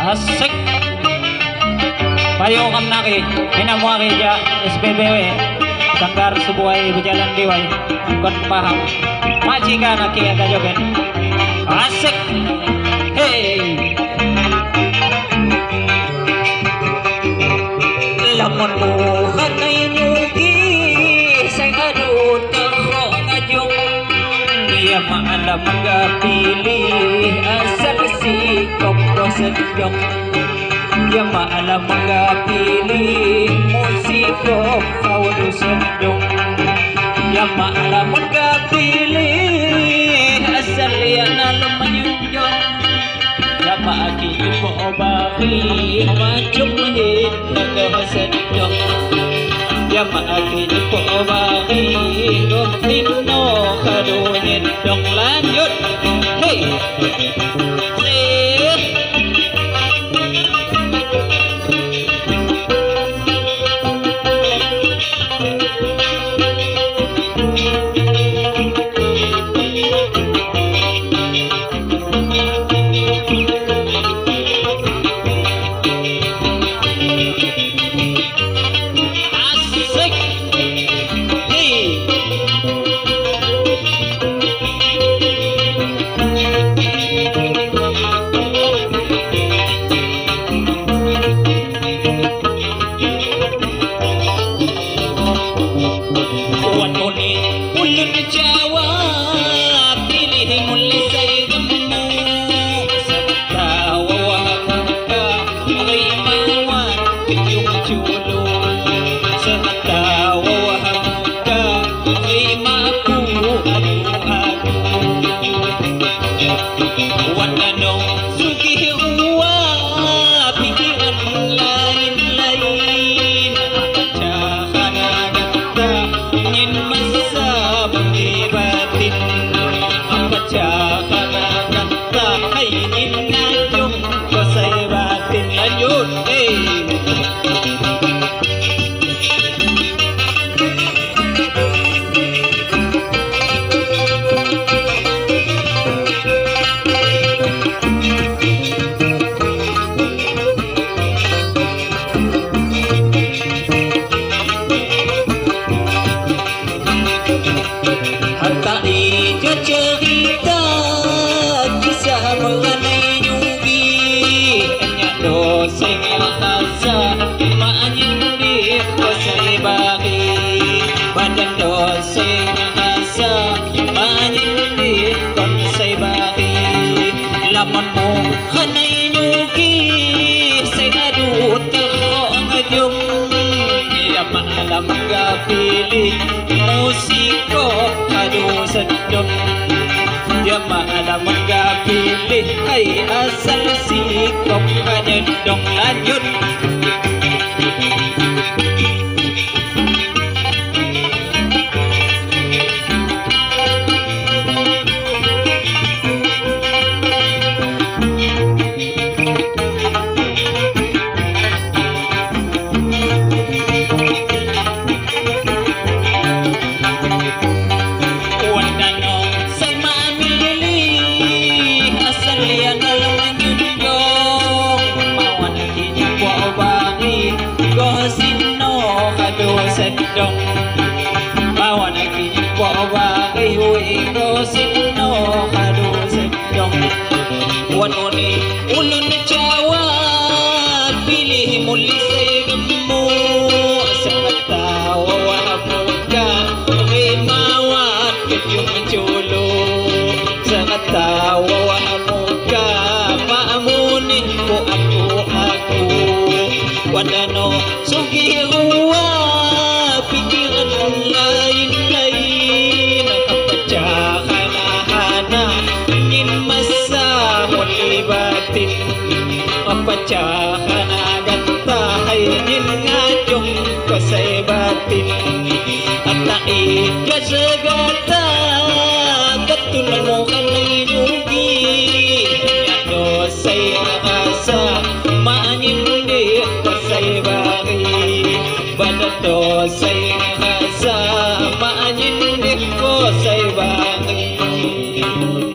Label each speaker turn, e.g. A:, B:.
A: Asik. Payo kam naki, minamwa kaya SPBW, Sanggar sebuah berjalan diwai, kon paham. Majikan naki ada joget. Asik. Hey. Lamun buhat na inyugi, say adut karo ngajong. Iya maalam magapili, asal si kopro sedyong. Ya maalam magapili, musiko kaudo sedyong. Ya maalam magapili, asal yan alam manyunjong. Ya maaki ipo obaki, macam mahit nagahasedyong. Ya maaki ipo obaki, gomtino kadunin dong lanjut. Hey. Laman mo hanay nugi, say adut karo ngajong. Ya maalam gapili, musiko kadu sedong. Ya maalam gapili, ay asal sikop kanyedong. Lanjut. Sedong bawa lagi bawa hui rosino kadu sedong wanoni ulun Jawa pilih muli segemu sepatawa wamuka rimawat kejung julu sepatawa wamuka ma'amuni ko aku wadano sugi pikiran lain-lain nakapecahana ingin masa muli batin mapecahana